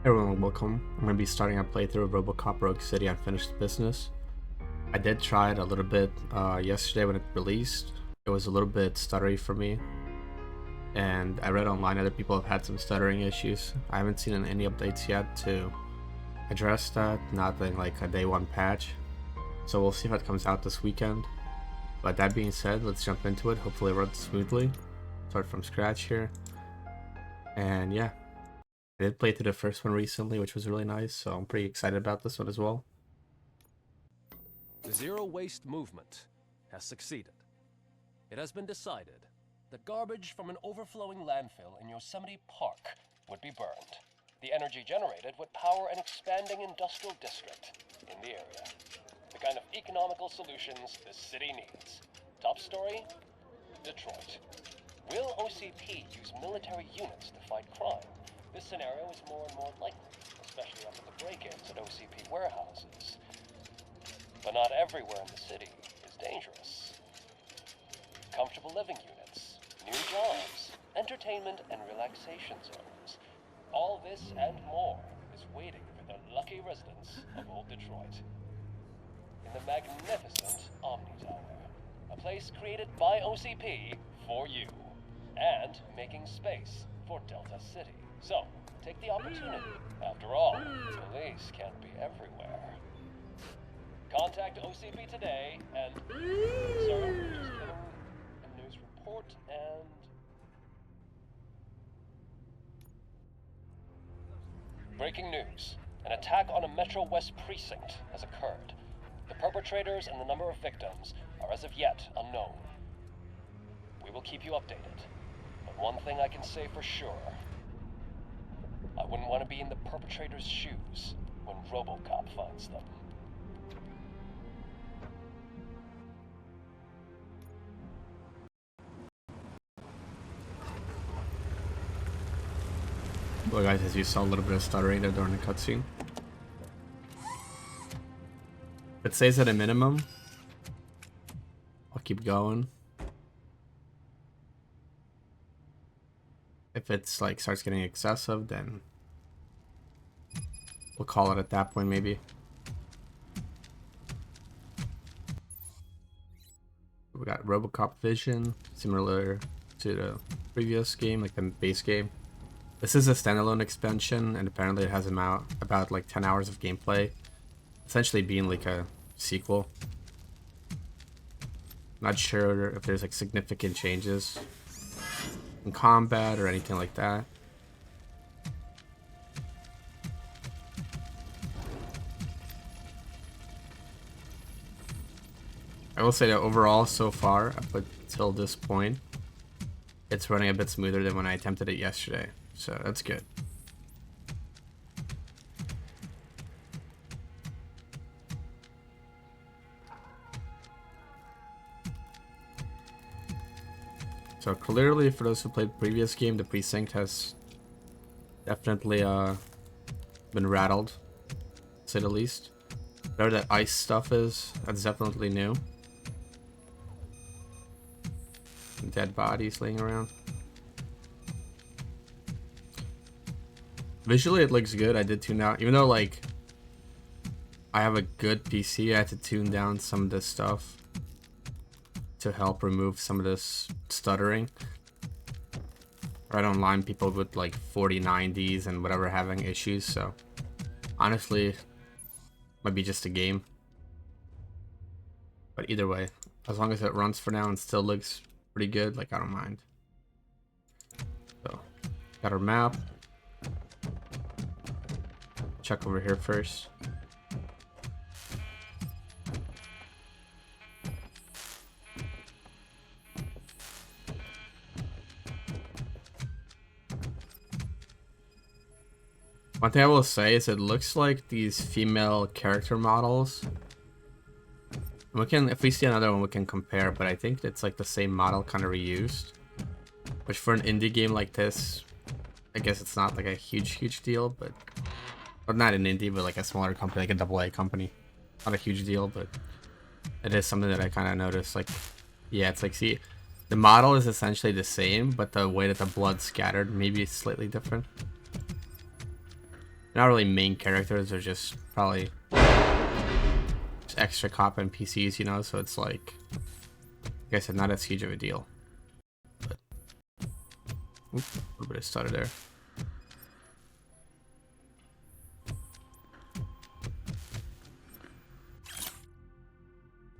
Everyone, welcome. I'm going to be starting a playthrough of RoboCop Rogue City Unfinished Business. I did try it a little bit yesterday when it released. It was a little bit stuttery for me, and I read online other people have had some stuttering issues. I haven't seen any updates yet to address that, nothing like a day one patch. So we'll see if it comes out this weekend. But that being said, let's jump into it. Hopefully it runs smoothly. Start from scratch here. And yeah. I did play through the first one recently, which was really nice, so I'm pretty excited about this one as well. The zero waste movement has succeeded. It has been decided that garbage from an overflowing landfill in Yosemite Park would be burned. The energy generated would power an expanding industrial district in the area. The kind of economical solutions the city needs. Top story, Detroit. Will OCP use military units to fight crime? This scenario is more and more likely, especially after the break-ins at OCP warehouses. But not everywhere in the city is dangerous. Comfortable living units, new jobs, entertainment and relaxation zones. All this and more is waiting for the lucky residents of Old Detroit. In the magnificent Omni Tower, a place created by OCP for you, and making space for Delta City. So, take the opportunity. After all, police can't be everywhere. Contact OCP today and... Sir, just getting a news report and... Breaking news. An attack on a Metro West precinct has occurred. The perpetrators and the number of victims are as of yet unknown. We will keep you updated. But one thing I can say for sure. I wouldn't want to be in the perpetrator's shoes when RoboCop finds them. Well guys, as you saw a little bit of stuttering there during the cutscene. If it stays at a minimum, I'll keep going. If it's like starts getting excessive, then we'll call it at that point maybe. We got RoboCop Vision, similar to the previous game, like the base game. This is a standalone expansion, and apparently it has about like 10 hours of gameplay, essentially being like a sequel. Not sure if there's like significant changes in combat or anything like that. I will say that overall so far up until this point it's running a bit smoother than when I attempted it yesterday, so that's good. So clearly, for those who played the previous game, the precinct has definitely been rattled, to say the least. Whatever that ice stuff is, that's definitely new. Dead bodies laying around. Visually, it looks good. I did tune out, even though like I have a good PC, I had to tune down some of this stuff to help remove some of this stuttering. Right online, people with like 4090s and whatever having issues, so honestly, might be just a game. But either way, as long as it runs for now and still looks pretty good, like I don't mind. So, got our map. Check over here first. One thing I will say is it looks like these female character models. We can, if we see another one, we can compare, but I think it's like the same model kind of reused. Which for an indie game like this, I guess it's not like a huge deal, but... Or not an indie, but like a smaller company, like a AA company. Not a huge deal, but it is something that I kind of noticed. Like, yeah, it's like, see, the model is essentially the same, but the way that the blood's scattered maybe is slightly different. not really main characters, they're just probably just extra cop NPCs, you know, so it's like I said, not as huge of a deal. But oops, a little bit of stutter there.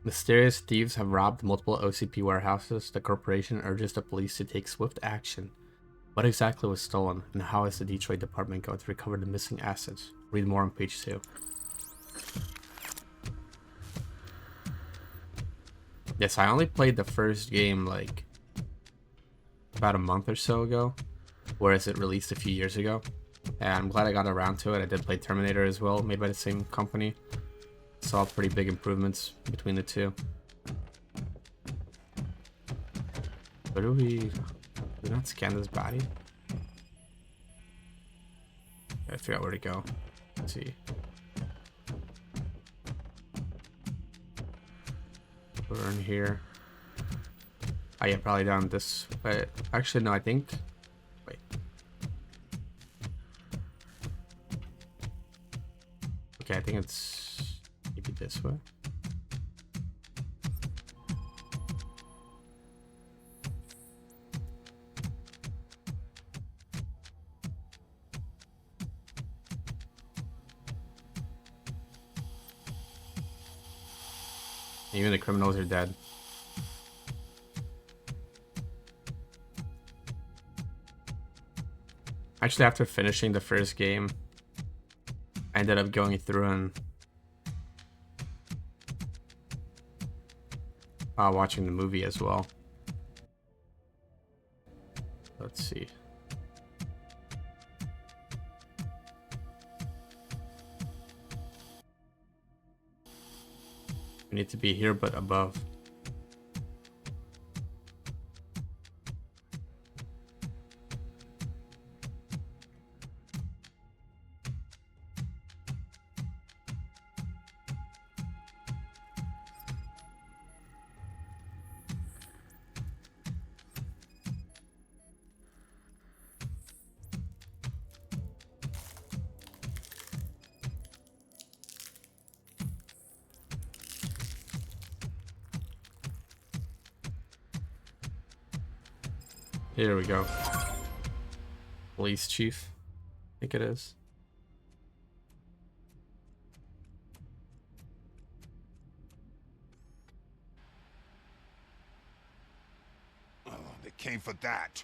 Mysterious thieves have robbed multiple OCP warehouses. The corporation urges the police to take swift action. What exactly was stolen, and how is the Detroit department going to recover the missing assets? Read more on page 2. Yes, I only played the first game like about a month or so ago, whereas it released a few years ago. And I'm glad I got around to it. I did play Terminator as well, made by the same company. Saw pretty big improvements between the two. Where do we not scan this body? Gotta figure out where to go. Let's see. We're in here. Oh yeah, probably down this way. Actually, no, I think. Wait. Okay, I think it's maybe this way. Even the criminals are dead. Actually, after finishing the first game, I ended up going through and watching the movie as well. Let's see. We need to be here, but above. Here we go. Police chief, I think it is. Oh, they came for that.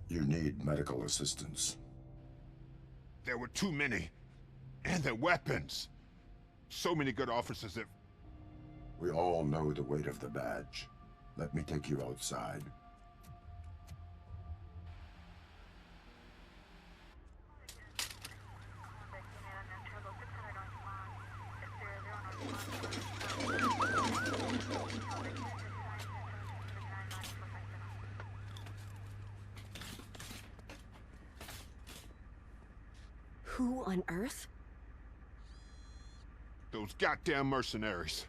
You need medical assistance. There were too many. And their weapons. So many good officers that... We all know the weight of the badge. Let me take you outside. Who on earth? Those goddamn mercenaries.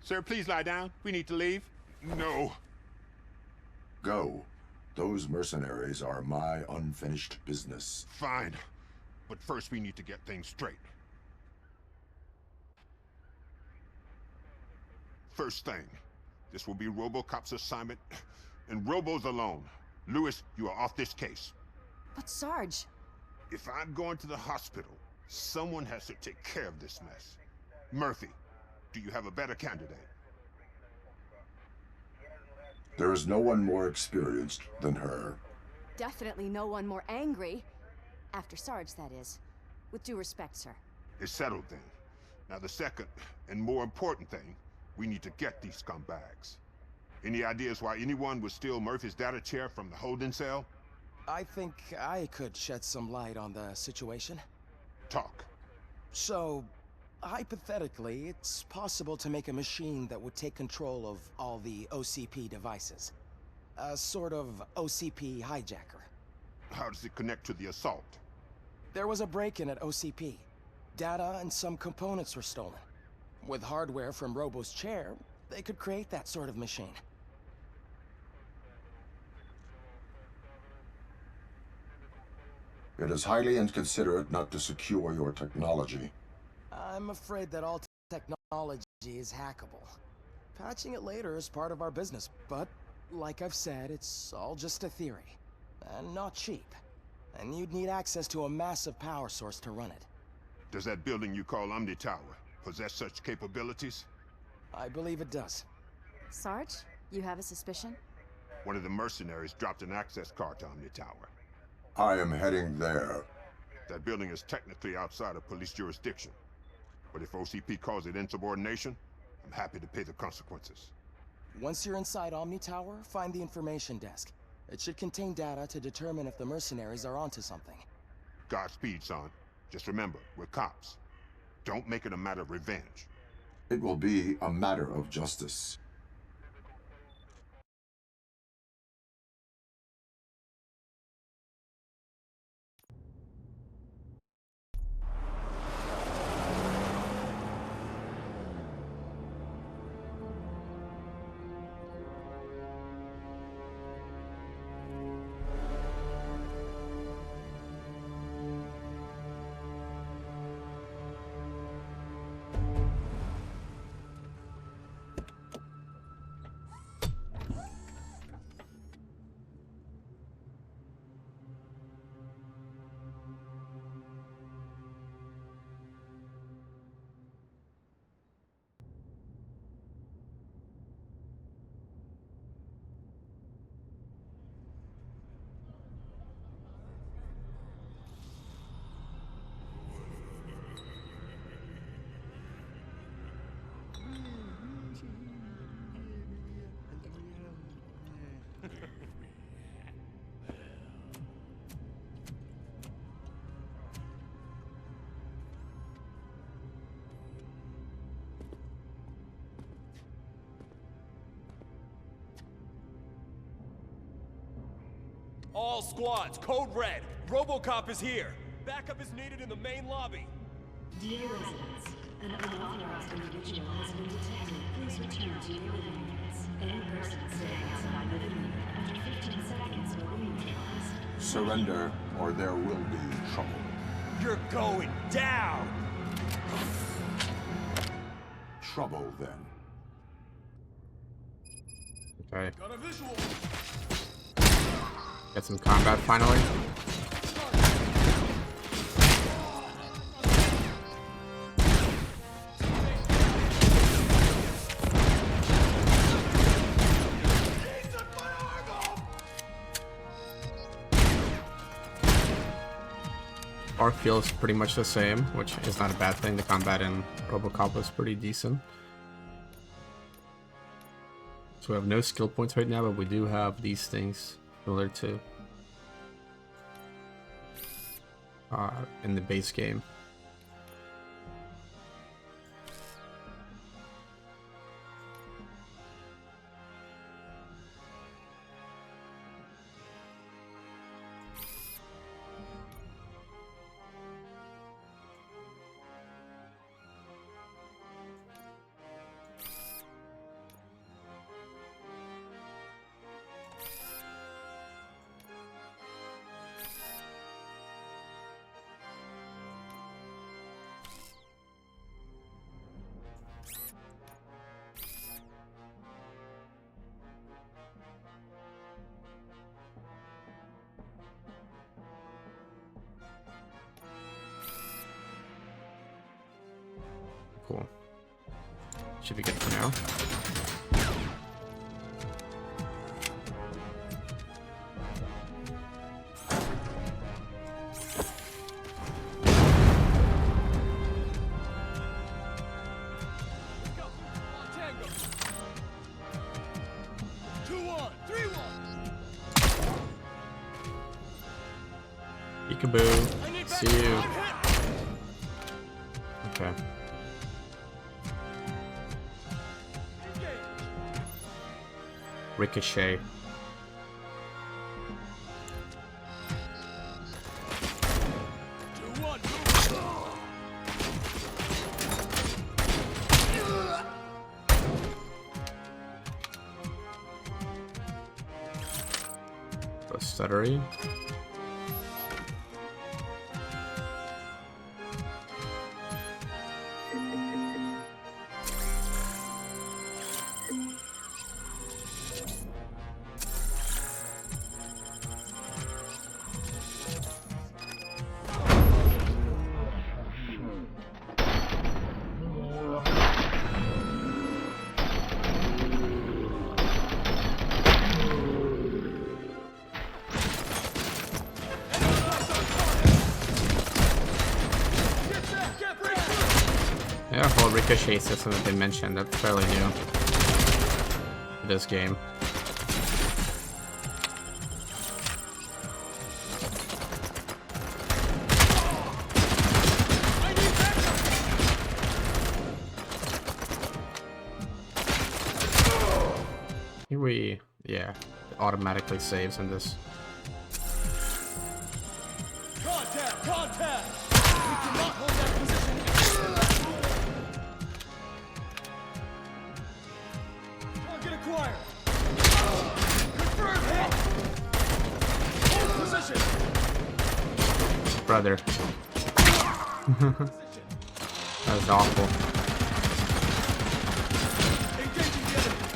Sir, please lie down. We need to leave. No. Go. Those mercenaries are my unfinished business. Fine. But first we need to get things straight. First thing, this will be RoboCop's assignment, and Robo's alone. Lewis, you are off this case. But Sarge... If I'm going to the hospital, someone has to take care of this mess. Murphy, do you have a better candidate? There is no one more experienced than her. Definitely no one more angry. After Sarge, that is. With due respect, sir. It's settled then. Now the second, and more important thing, we need to get these scumbags. Any ideas why anyone would steal Murphy's data chair from the holding cell? I think I could shed some light on the situation. Talk. So, hypothetically, it's possible to make a machine that would take control of all the OCP devices. A sort of OCP hijacker. How does it connect to the assault? There was a break-in at OCP. Data and some components were stolen. With hardware from Robo's chair, they could create that sort of machine. It is highly inconsiderate not to secure your technology. I'm afraid that all technology is hackable. Patching it later is part of our business, but like I've said, it's all just a theory. And not cheap. And you'd need access to a massive power source to run it. Does that building you call Omni Tower possess such capabilities? I believe it does. Sarge, you have a suspicion? One of the mercenaries dropped an access card to Omni Tower. I am heading there. That building is technically outside of police jurisdiction. But if OCP calls it insubordination, I'm happy to pay the consequences. Once you're inside Omni Tower, find the information desk. It should contain data to determine if the mercenaries are onto something. Godspeed, son. Just remember, we're cops. Don't make it a matter of revenge. It will be a matter of justice. All squads, code red. RoboCop is here. Backup is needed in the main lobby. Dear residents, an unauthorized individual has been detected. Please return to your living units. Any person staying outside living unit after 15 seconds will be neutralized. Surrender, or there will be trouble. You're going down! Trouble, then. Okay. Got a visual! Get some combat finally. Arc feels pretty much the same, which is not a bad thing. The combat in RoboCop was pretty decent. So we have no skill points right now, but we do have these things similar to in the base game. Cool. Should be good for now. Peekaboo. See you. Okay. Ricochet. Stuttery. whole ricochet system that they mentioned, that's fairly new to this game. Here yeah, it automatically saves in this. Contact! Contact! We cannot hold that position! Target acquired! Confirm hit! Hold position! Brother. That was awful. Engaging the enemy!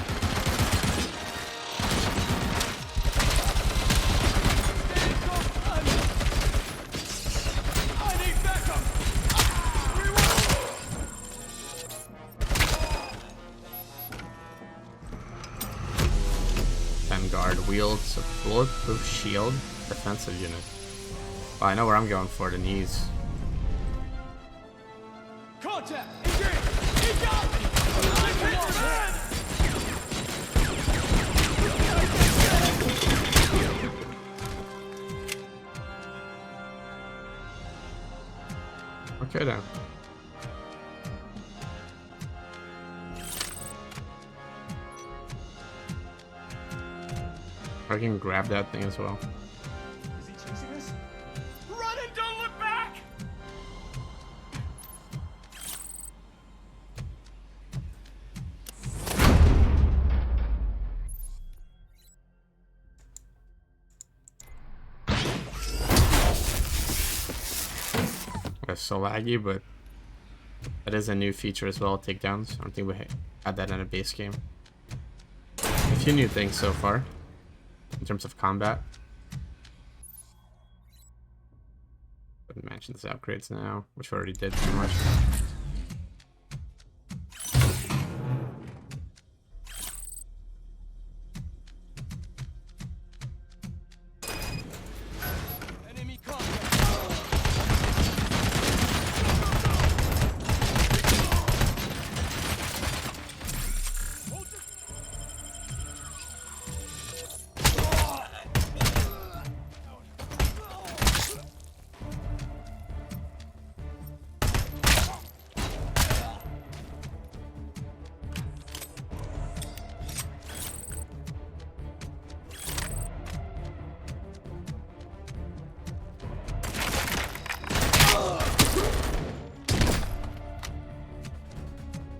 I need backup! Vanguard wields a bulletproof shield defensive unit. Oh, I know where I'm going for the knees. Contact! Engage! He got me! I hit your man! Okay then. I can grab that thing as well. Is he chasing us? Run and don't look back! It's so laggy, but that is a new feature as well, takedowns. I don't think we had that in a base game. A few new things so far in terms of combat. Wouldn't mention the upgrades now, which we already did pretty much. Enemy contact!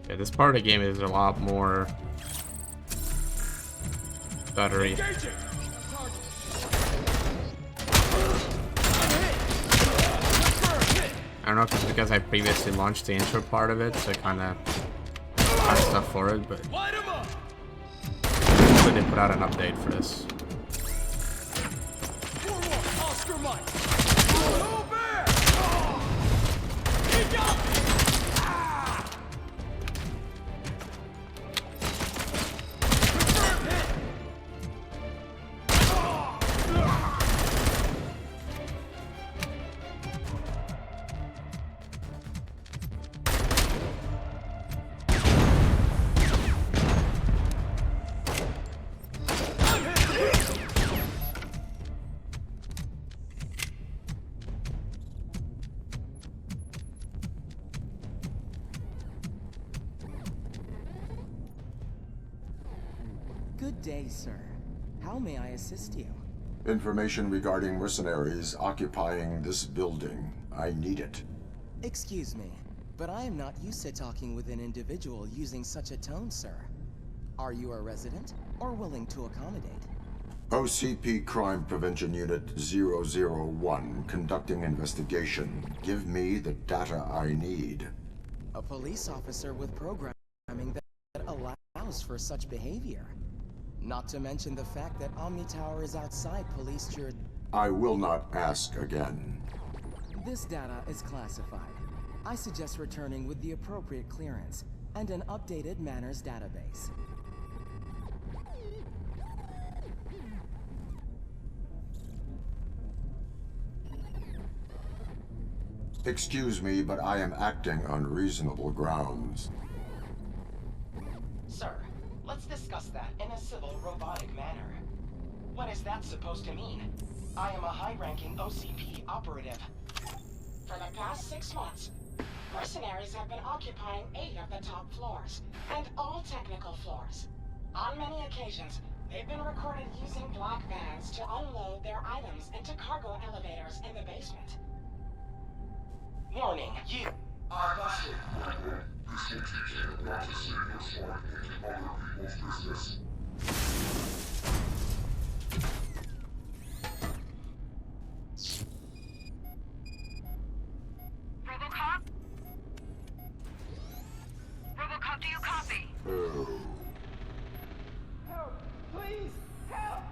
Yeah, this part of the game is a lot more stuttery. Engaging! I don't know if it's because I previously launched the intro part of it, so I kind of got stuff for it, but Light him up! hopefully they put out an update for this. 4-1, Oscar Mike! Go back! He got me! Confirm hit! Good day, sir. How may I assist you? Information regarding mercenaries occupying this building. I need it. Excuse me, but I am not used to talking with an individual using such a tone, sir. Are you a resident or willing to accommodate? OCP Crime Prevention Unit 001 conducting investigation. Give me the data I need. A police officer with programming that allows for such behavior. Not to mention the fact that Omni Tower is outside police jurisdiction. I will not ask again. This data is classified. I suggest returning with the appropriate clearance and an updated manners database. Excuse me, but I am acting on reasonable grounds. Sir, let's discuss that in a civil, robotic manner. What is that supposed to mean? I am a high-ranking OCP operative. For the past 6 months, mercenaries have been occupying 8 of the top floors, and all technical floors. On many occasions, they've been recorded using black vans to unload their items into cargo elevators in the basement. Warning, you are busted. This will teach you not to save your sword into other people's business. RoboCop? RoboCop, do you copy? Oh. Help! Please! Help!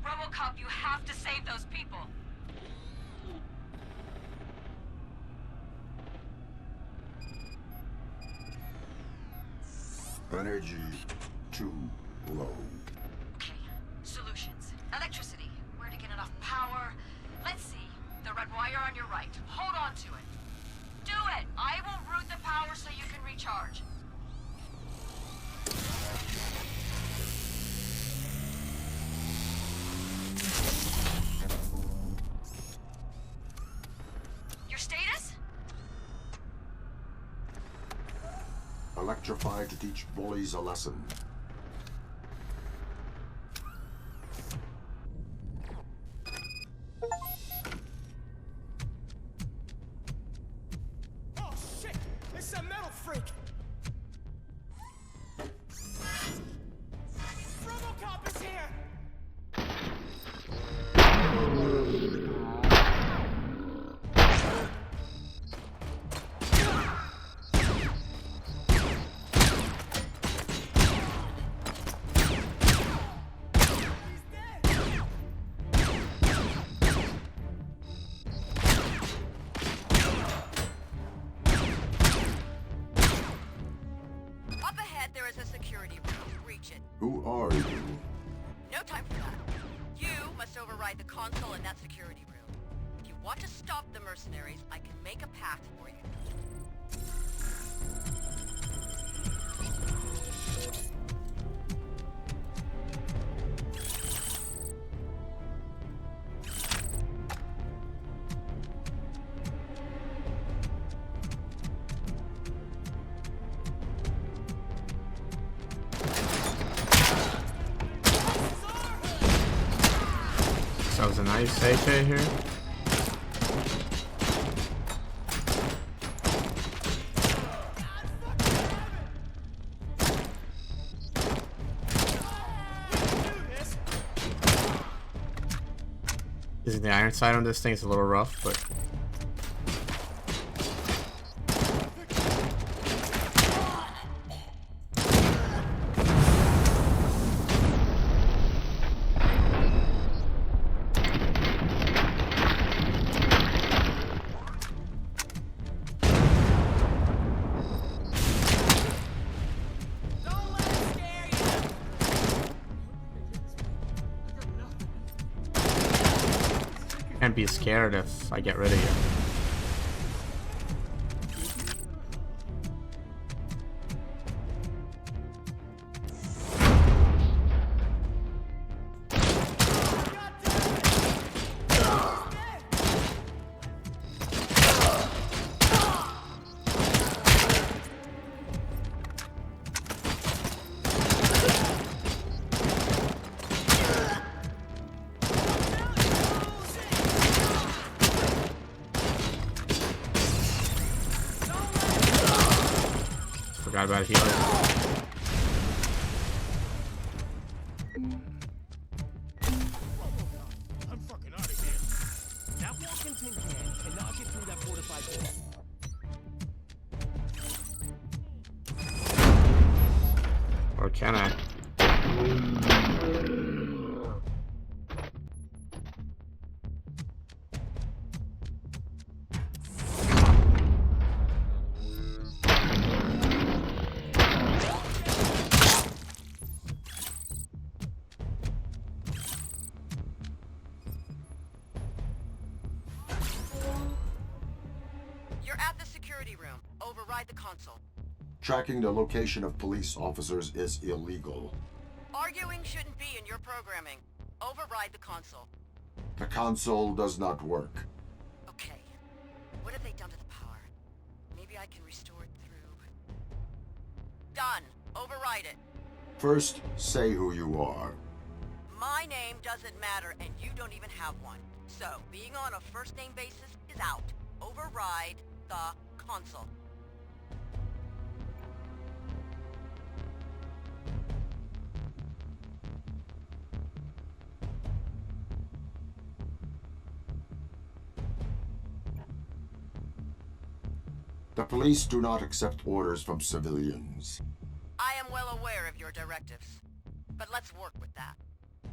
RoboCop, you have to save those people. Energy too low. Okay, solutions. Electricity. Where to get enough power? Let's see. The red wire on your right. Hold on to it. Do it! I will route the power so you can recharge. Your status? Electrify to teach bullies a lesson. Oh shit! It's a metal freak! RoboCop is here! Up ahead, there is a security room. Reach it. Who are you? No time for that. You must override the console in that security room. If you want to stop the mercenaries, I can make a path for you. So it's a nice AK here. Using the iron sight on this thing is a little rough, but can't be scared if I get rid of you. Forgot about healing. I'm fucking out of here. That walking tin can cannot get through that fortified door. Or can I? at the security room. Override the console. Tracking the location of police officers is illegal. Arguing shouldn't be in your programming. Override the console. The console does not work. Okay. What have they done to the power? Maybe I can restore it through... Done. Override it. First, say who you are. My name doesn't matter, and you don't even have one. So, being on a first-name basis is out. Override the console. The police do not accept orders from civilians. I am well aware of your directives. But let's work with that.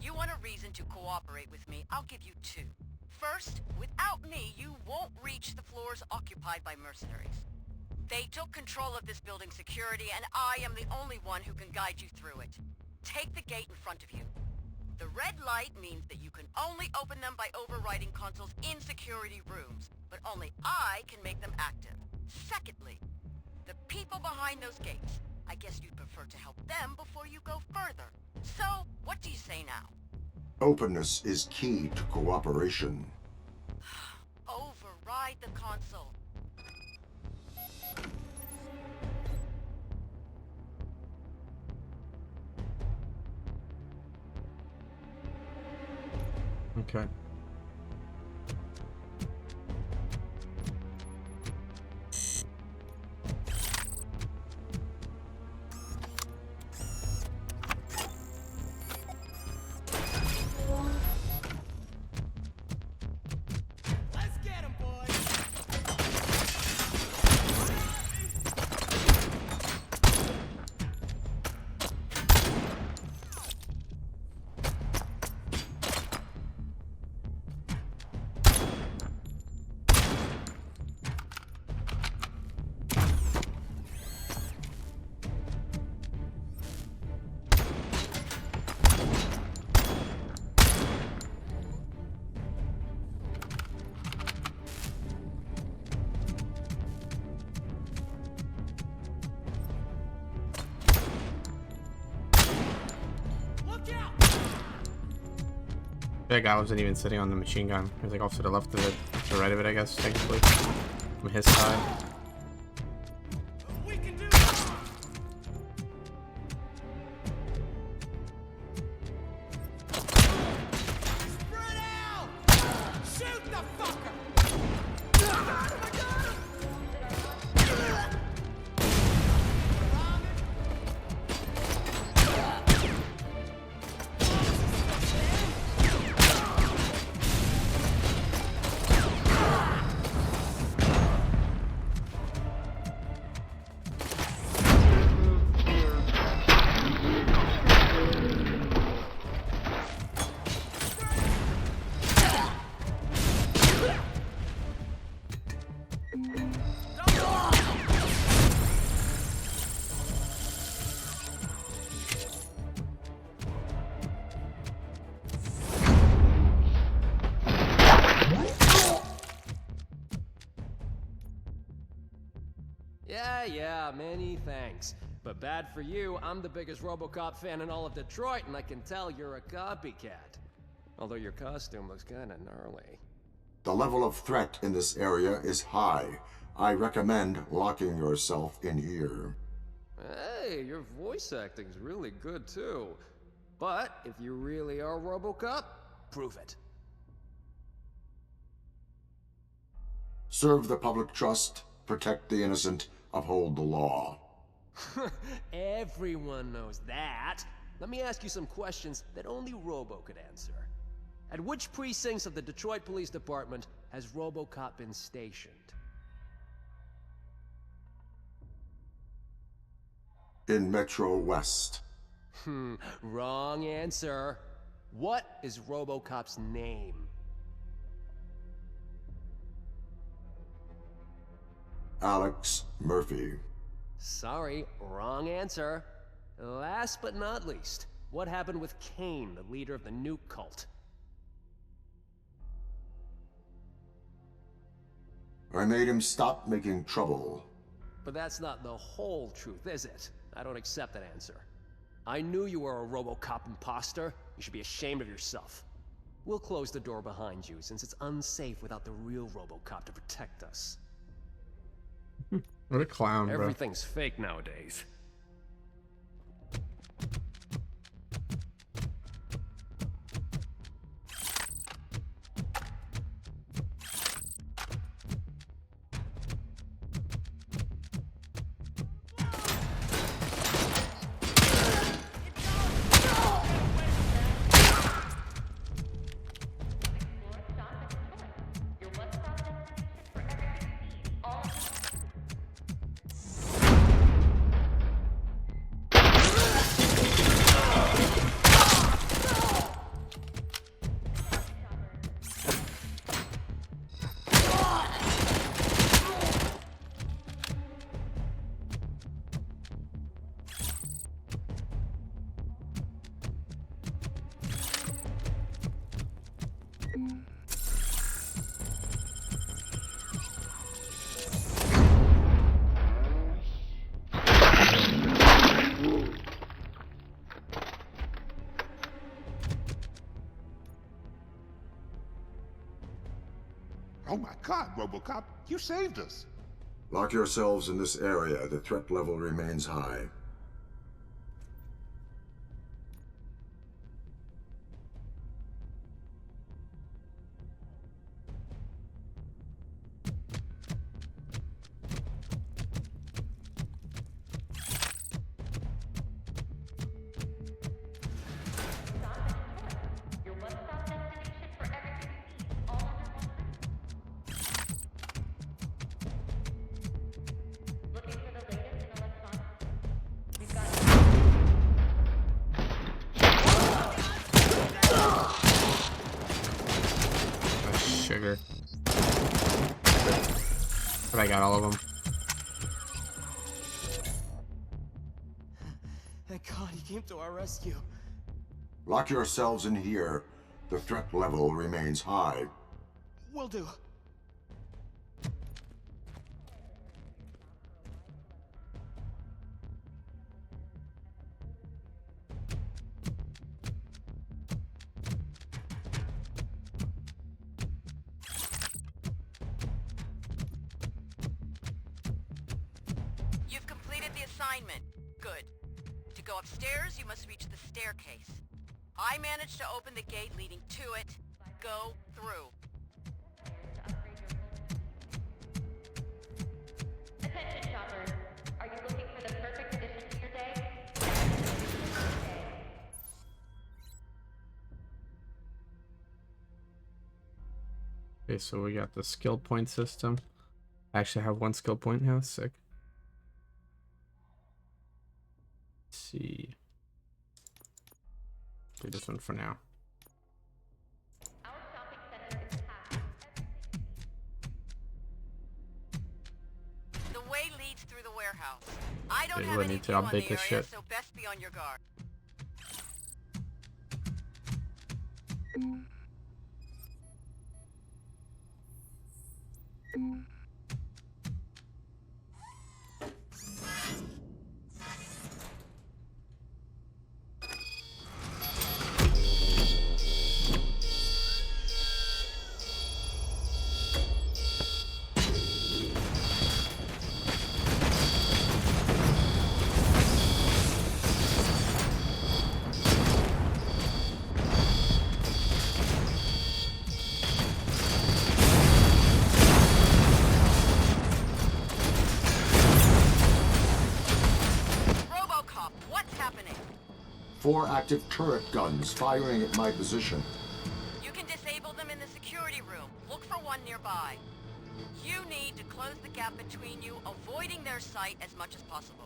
You want a reason to cooperate with me, I'll give you two. First, without me, you won't reach the floors occupied by mercenaries. They took control of this building's security, and I am the only one who can guide you through it. Take the gate in front of you. The red light means that you can only open them by overriding consoles in security rooms, but only I can make them active. Secondly, the people behind those gates. I guess you'd prefer to help them before you go further. So, what do you say now? Openness is key to cooperation. Override the console. Okay. Let's get him, boys! Look out! That guy wasn't even sitting on the machine gun. He was like off to the left of it, to the right of it, I guess, technically. From his side. We can do it! Spread out! Shoot the fucker! I got him! I got him! Yeah, many thanks. But bad for you, I'm the biggest RoboCop fan in all of Detroit, and I can tell you're a copycat. Although your costume looks kinda gnarly. The level of threat in this area is high. I recommend locking yourself in here. Hey, your voice acting's really good too. But if you really are RoboCop, prove it. Serve the public trust, protect the innocent, uphold the law. Everyone knows that. Let me ask you some questions that only Robo could answer. At which precincts of the Detroit Police Department has RoboCop been stationed? In Metro West. Wrong answer. What is RoboCop's name? Alex Murphy. Sorry, wrong answer. Last but not least, what happened with Kane, the leader of the nuke cult? I made him stop making trouble. But that's not the whole truth, is it? I don't accept that answer. I knew you were a RoboCop imposter. You should be ashamed of yourself. We'll close the door behind you, since it's unsafe without the real RoboCop to protect us. What a clown, bro. Everything's fake nowadays. Oh my God, RoboCop, you saved us. Lock yourselves in this area. The threat level remains high. Sugar. But I got all of them. Thank God he came to our rescue. Lock yourselves in here. The threat level remains high. Will do. You've completed the assignment. Good. To go upstairs, you must reach the staircase. I managed to open the gate leading to it. Go through. Attention shoppers. Are you looking for the perfect addition to your day? Okay, so we got the skill point system. I actually have one skill point now. Sick. Let's see. Do this one for now. Our shopping center is packed. The way leads through the warehouse. I don't Okay, have we any need to view on update the this area, shit. so best be on your guard. RoboCop, what's happening? 4 active turret guns firing at my position. You can disable them in the security room. Look for one nearby. You need to close the gap between you, avoiding their sight as much as possible.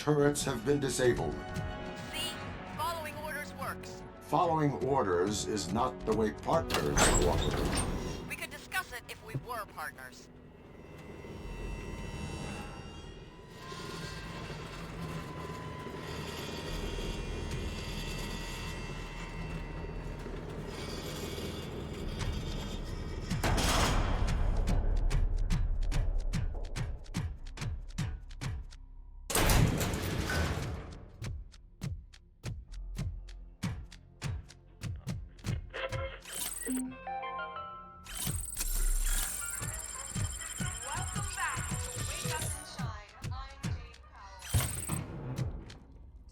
turrets have been disabled. See? Following orders works. Following orders is not the way partners cooperate. We could discuss it if we were partners. Welcome back to Wake Up and Shine. I'm Jade Powell.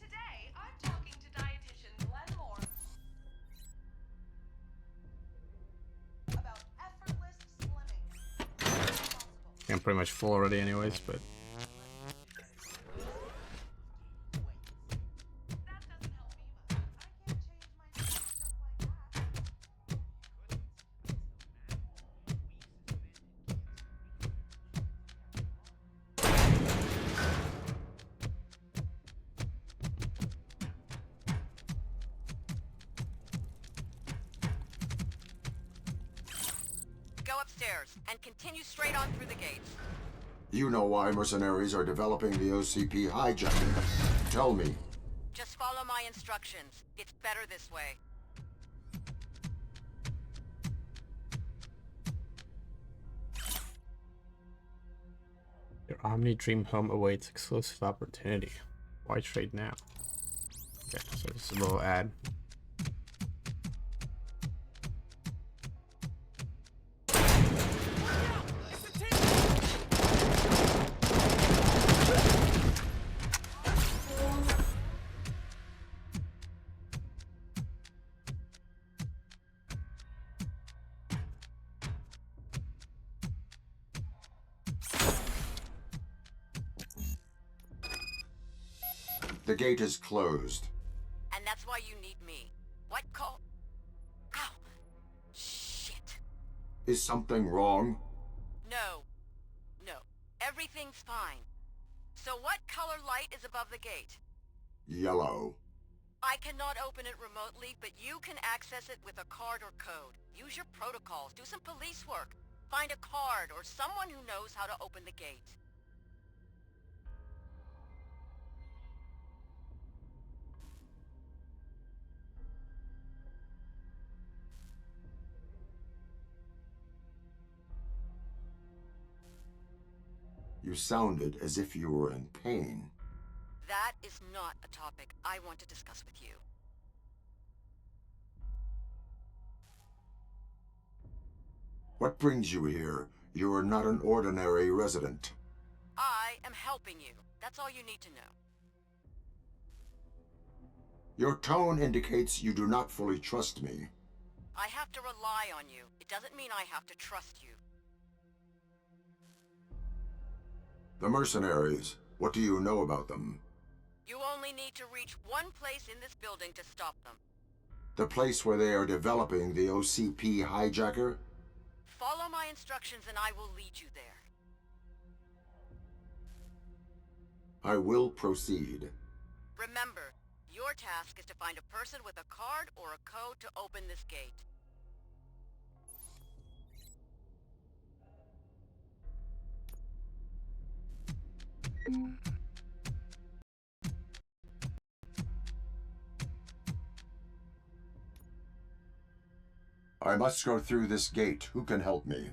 Today, I'm talking to dietitian Glenn Moore about effortless slimming. I'm pretty much full already anyways, but Go upstairs and continue straight on through the gates. You know why mercenaries are developing the OCP hijacking. Tell me. Just follow my instructions. It's better this way. your Omni Dream Home awaits exclusive opportunity. Why trade now? Okay, so this is a little ad. The gate is closed. And that's why you need me. What call? Ow! Shit. Is something wrong? No. No. Everything's fine. So what color light is above the gate? Yellow. I cannot open it remotely, but you can access it with a card or code. Use your protocols. Do some police work. Find a card or someone who knows how to open the gate. You sounded as if you were in pain. That is not a topic I want to discuss with you. What brings you here? You are not an ordinary resident. I am helping you. That's all you need to know. Your tone indicates you do not fully trust me. I have to rely on you. It doesn't mean I have to trust you. The mercenaries, what do you know about them? You only need to reach one place in this building to stop them. The place where they are developing the OCP hijacker? Follow my instructions and I will lead you there. I will proceed. Remember, your task is to find a person with a card or a code to open this gate. I must go through this gate. Who can help me?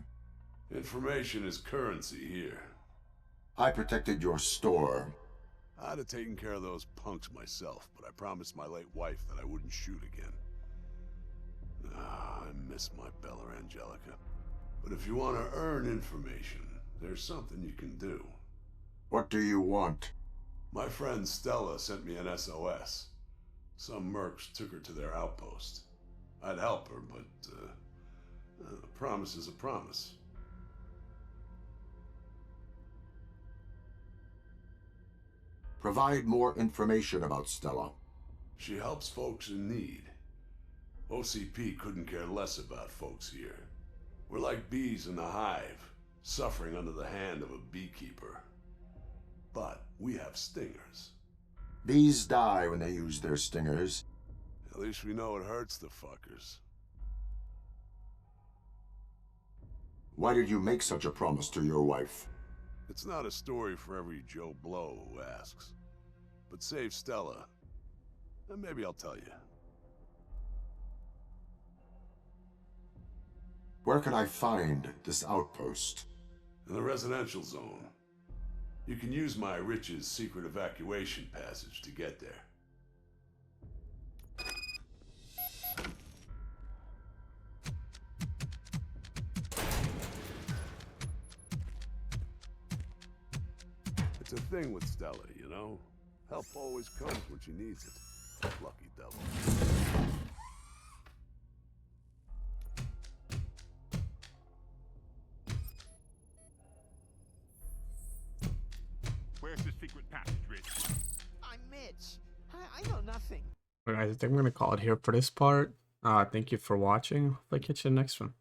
Information is currency here. I protected your store. I'd have taken care of those punks myself, but I promised my late wife that I wouldn't shoot again. I miss my Bella Angelica. But if you want to earn information, there's something you can do. What do you want? My friend Stella sent me an SOS. Some mercs took her to their outpost. I'd help her, but a promise is a promise. Provide more information about Stella. She helps folks in need. OCP couldn't care less about folks here. We're like bees in a hive, suffering under the hand of a beekeeper. But we have stingers. Bees die when they use their stingers. At least we know it hurts the fuckers. Why did you make such a promise to your wife? It's not a story for every Joe Blow who asks. But save Stella, and maybe I'll tell you. Where can I find this outpost? In the residential zone. You can use my Rich's secret evacuation passage to get there. It's a thing with Stella, you know? Help always comes when she needs it. Lucky devil. Where's the secret passage, Rich? I'm Mitch. I know nothing. Alright, I think I'm gonna call it here for this part. Thank you for watching. I'll catch you in the next one.